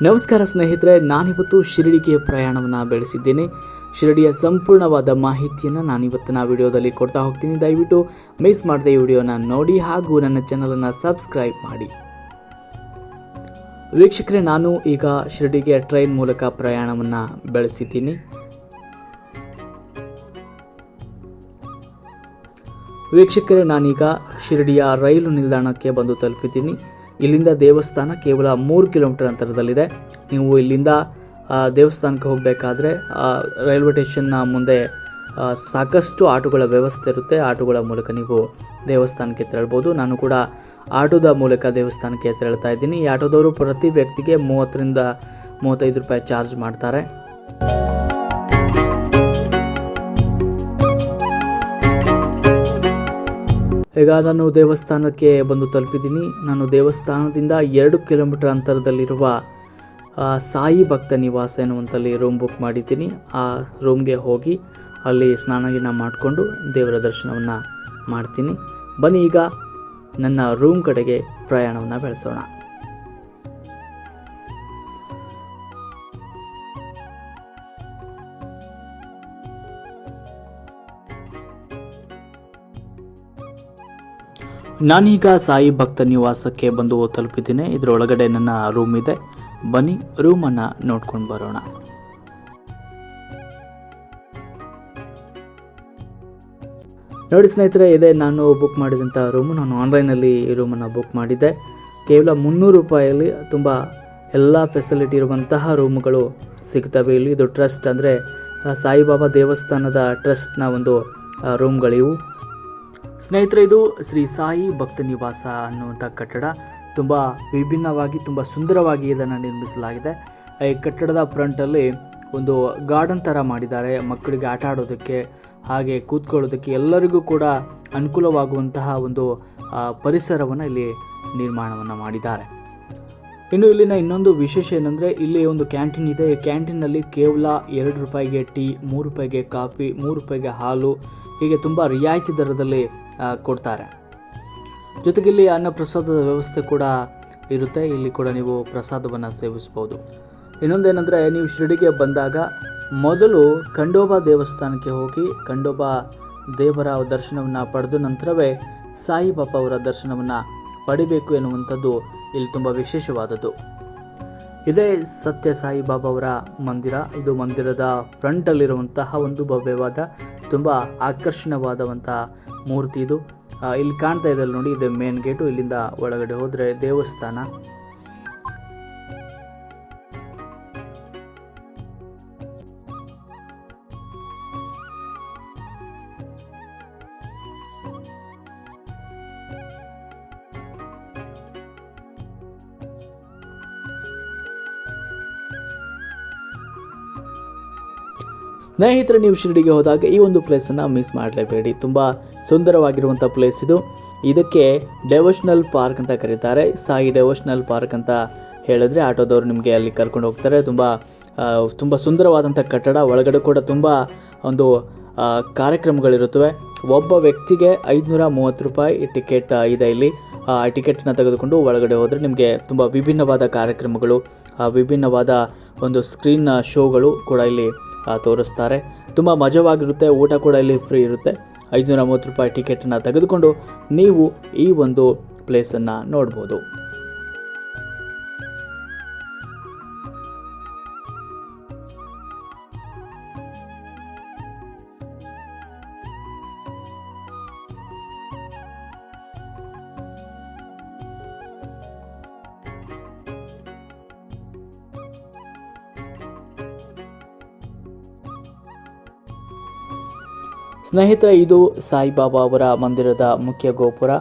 ನಮಸ್ಕಾರ ಸ್ನೇಹಿತರೆ, ನಾನಿವತ್ತು ಶಿರಡಿಗೆ ಪ್ರಯಾಣವನ್ನು ಬೆಳೆಸಿದ್ದೇನೆ. ಶಿರಡಿಯ ಸಂಪೂರ್ಣವಾದ ಮಾಹಿತಿಯನ್ನು ನಾನಿವತ್ತಿನ ವಿಡಿಯೋದಲ್ಲಿ ಕೊಡ್ತಾ ಹೋಗ್ತೀನಿ. ದಯವಿಟ್ಟು ಮಿಸ್ ಮಾಡದೆ ಈ ವಿಡಿಯೋನ ನೋಡಿ ಹಾಗೂ ನನ್ನ ಚಾನಲನ್ನು ಸಬ್ಸ್ಕ್ರೈಬ್ ಮಾಡಿ. ವೀಕ್ಷಕರೇ, ನಾನು ಈಗ ಶಿರಡಿಗೆ ಟ್ರೈನ್ ಮೂಲಕ ಪ್ರಯಾಣವನ್ನು ಬೆಳೆಸಿದ್ದೀನಿ. ವೀಕ್ಷಕರೇ, ನಾನೀಗ ಶಿರಡಿಯ ರೈಲು ನಿಲ್ದಾಣಕ್ಕೆ ಬಂದು ತಲುಪಿದ್ದೀನಿ. ಇಲ್ಲಿಂದ ದೇವಸ್ಥಾನ ಕೇವಲ 3 ಕಿಲೋಮೀಟರ್ ಅಂತರದಲ್ಲಿದೆ. ನೀವು ಇಲ್ಲಿಂದ ದೇವಸ್ಥಾನಕ್ಕೆ ಹೋಗಬೇಕಾದ್ರೆ ರೈಲ್ವೆ ಸ್ಟೇಷನ್ನ ಮುಂದೆ ಸಾಕಷ್ಟು ಆಟೋಗಳ ವ್ಯವಸ್ಥೆ ಇರುತ್ತೆ. ಆಟೋಗಳ ಮೂಲಕ ನೀವು ದೇವಸ್ಥಾನಕ್ಕೆ ತೆರಳ್ಬೋದು. ನಾನು ಕೂಡ ಆಟೋದ ಮೂಲಕ ದೇವಸ್ಥಾನಕ್ಕೆ ತೆರಳ್ತಾ ಇದ್ದೀನಿ. ಈ ಆಟೋದವರು ಪ್ರತಿ ವ್ಯಕ್ತಿಗೆ 30 ರಿಂದ 35 ರೂಪಾಯಿ ಚಾರ್ಜ್ ಮಾಡ್ತಾರೆ. ಈಗ ನಾನು ದೇವಸ್ಥಾನಕ್ಕೆ ಬಂದು ತಲುಪಿದ್ದೀನಿ. ನಾನು ದೇವಸ್ಥಾನದಿಂದ 2 ಕಿಲೋಮೀಟರ್ ಅಂತರದಲ್ಲಿರುವ ಸಾಯಿ ಭಕ್ತ ನಿವಾಸ ಎನ್ನುವಂಥಲ್ಲಿ ರೂಮ್ ಬುಕ್ ಮಾಡಿದ್ದೀನಿ. ಆ ರೂಮ್ಗೆ ಹೋಗಿ ಅಲ್ಲಿ ಸ್ನಾನ ಮಾಡಿಕೊಂಡು ದೇವರ ದರ್ಶನವನ್ನು ಮಾಡ್ತೀನಿ. ಬನ್ನಿ ಈಗ ನನ್ನ ರೂಮ್ ಕಡೆಗೆ ಪ್ರಯಾಣವನ್ನು ಬೆಳೆಸೋಣ. ನಾನೀಗ ಸಾಯಿ ಭಕ್ತ ನಿವಾಸಕ್ಕೆ ಬಂದು ತಲುಪಿದ್ದೀನಿ. ಇದರೊಳಗಡೆ ನನ್ನ ರೂಮ್ ಇದೆ. ಬನ್ನಿ ರೂಮನ್ನು ನೋಡ್ಕೊಂಡು ಬರೋಣ. ನೋಡಿ ಸ್ನೇಹಿತರೆ, ಇದೆ ನಾನು ಬುಕ್ ಮಾಡಿದಂಥ ರೂಮು. ನಾನು ಆನ್ಲೈನಲ್ಲಿ ಈ ರೂಮನ್ನು ಬುಕ್ ಮಾಡಿದ್ದೆ. ಕೇವಲ 300 ರೂಪಾಯಲ್ಲಿ ತುಂಬ ಎಲ್ಲ ಫೆಸಿಲಿಟಿ ಇರುವಂತಹ ರೂಮುಗಳು ಸಿಗ್ತವೆ ಇಲ್ಲಿ. ಇದು ಟ್ರಸ್ಟ್, ಅಂದರೆ ಸಾಯಿಬಾಬಾ ದೇವಸ್ಥಾನದ ಟ್ರಸ್ಟ್ನ ಒಂದು ರೂಮ್ಗಳಿವು. ಸ್ನೇಹಿತರೆ, ಇದು ಶ್ರೀ ಸಾಯಿ ಭಕ್ತ ನಿವಾಸ ಅನ್ನುವಂಥ ಕಟ್ಟಡ ತುಂಬ ವಿಭಿನ್ನವಾಗಿ ತುಂಬ ಸುಂದರವಾಗಿ ಇದನ್ನು ನಿರ್ಮಿಸಲಾಗಿದೆ. ಈ ಕಟ್ಟಡದ ಫ್ರಂಟಲ್ಲಿ ಒಂದು ಗಾರ್ಡನ್ ಥರ ಮಾಡಿದ್ದಾರೆ. ಮಕ್ಕಳಿಗೆ ಆಟ ಆಡೋದಕ್ಕೆ ಹಾಗೆ ಕೂತ್ಕೊಳ್ಳೋದಕ್ಕೆ ಎಲ್ಲರಿಗೂ ಕೂಡ ಅನುಕೂಲವಾಗುವಂತಹ ಒಂದು ಪರಿಸರವನ್ನು ಇಲ್ಲಿ ನಿರ್ಮಾಣವನ್ನು ಮಾಡಿದ್ದಾರೆ. ಇನ್ನು ಇಲ್ಲಿನ ಇನ್ನೊಂದು ವಿಶೇಷ ಏನಂದರೆ, ಇಲ್ಲಿ ಒಂದು ಕ್ಯಾಂಟೀನ್ ಇದೆ. ಈ ಕ್ಯಾಂಟೀನಲ್ಲಿ ಕೇವಲ 2 ರೂಪಾಯಿಗೆ ಟೀ, 3 ರೂಪಾಯಿಗೆ ಕಾಫಿ, 3 ರೂಪಾಯಿಗೆ ಹಾಲು, ಹೀಗೆ ತುಂಬ ರಿಯಾಯಿತಿ ದರದಲ್ಲಿ ಕೊಡ್ತಾರೆ. ಜೊತೆಗೆ ಇಲ್ಲಿ ಅನ್ನ ಪ್ರಸಾದದ ವ್ಯವಸ್ಥೆ ಕೂಡ ಇರುತ್ತೆ. ಇಲ್ಲಿ ಕೂಡ ನೀವು ಪ್ರಸಾದವನ್ನು ಸೇವಿಸ್ಬೋದು. ಇನ್ನೊಂದೇನೆಂದರೆ, ನೀವು ಶಿರಡಿಗೆ ಬಂದಾಗ ಮೊದಲು ಖಂಡೋಬಾ ದೇವಸ್ಥಾನಕ್ಕೆ ಹೋಗಿ ಖಂಡೋಬಾ ದೇವರ ದರ್ಶನವನ್ನು ಪಡೆದ ನಂತರವೇ ಸಾಯಿಬಾಬಾ ಅವರ ದರ್ಶನವನ್ನು ಪಡಿಬೇಕು ಎನ್ನುವಂಥದ್ದು ಇಲ್ಲಿ ತುಂಬ ವಿಶೇಷವಾದದ್ದು. ಇದೇ ಸತ್ಯ ಸಾಯಿಬಾಬಾ ಅವರ ಮಂದಿರ. ಇದು ಮಂದಿರದ ಫ್ರಂಟಲ್ಲಿರುವಂತಹ ಒಂದು ಭವ್ಯವಾದ ತುಂಬ ಆಕರ್ಷಣವಾದಂಥ ಮೂರ್ತಿ ಇದು. ಇಲ್ಲಿ ಕಾಣ್ತಾ ಇದೆ ನೋಡಿ, ಇದೆ ಮೇನ್ ಗೇಟು. ಇಲ್ಲಿಂದ ಒಳಗಡೆ ಹೋದರೆ ದೇವಸ್ಥಾನ. ಸ್ನೇಹಿತರೆ, ನೀವು ಶಿರಡಿಗೆ ಹೋದಾಗ ಈ ಒಂದು ಪ್ಲೇಸನ್ನು ಮಿಸ್ ಮಾಡಲೇಬೇಡಿ. ತುಂಬ ಸುಂದರವಾಗಿರುವಂಥ ಪ್ಲೇಸ್ ಇದು. ಇದಕ್ಕೆ ಡೆವೋಷನಲ್ ಪಾರ್ಕ್ ಅಂತ ಕರೀತಾರೆ. ಸಾಯಿ ಡೆವೋಷನಲ್ ಪಾರ್ಕ್ ಅಂತ ಹೇಳಿದ್ರೆ ಆಟೋದವರು ನಿಮಗೆ ಅಲ್ಲಿ ಕರ್ಕೊಂಡು ಹೋಗ್ತಾರೆ. ತುಂಬ ಸುಂದರವಾದಂಥ ಕಟ್ಟಡ. ಒಳಗಡೆ ಕೂಡ ತುಂಬ ಒಂದು ಕಾರ್ಯಕ್ರಮಗಳಿರುತ್ತವೆ. ಒಬ್ಬ ವ್ಯಕ್ತಿಗೆ 530 ರೂಪಾಯಿ ಟಿಕೆಟ್ ಇದೆ ಇಲ್ಲಿ. ಆ ಟಿಕೆಟನ್ನು ತೆಗೆದುಕೊಂಡು ಒಳಗಡೆ ಹೋದರೆ ನಿಮಗೆ ತುಂಬ ವಿಭಿನ್ನವಾದ ಕಾರ್ಯಕ್ರಮಗಳು, ವಿಭಿನ್ನವಾದ ಒಂದು ಸ್ಕ್ರೀನ್ ಶೋಗಳು ಕೂಡ ಇಲ್ಲಿ ತೋರಿಸ್ತಾರೆ. ತುಂಬ ಮಜವಾಗಿರುತ್ತೆ. ಊಟ ಕೂಡ ಇಲ್ಲಿ ಫ್ರೀ ಇರುತ್ತೆ. 530 ರೂಪಾಯಿ ಟಿಕೆಟನ್ನು ತೆಗೆದುಕೊಂಡು ನೀವು ಈ ಒಂದು ಪ್ಲೇಸನ್ನು ನೋಡ್ಬೋದು. ಸ್ನೇಹಿತರೆ, ಇದು ಸಾಯಿಬಾಬಾ ಅವರ ಮಂದಿರದ ಮುಖ್ಯ ಗೋಪುರ.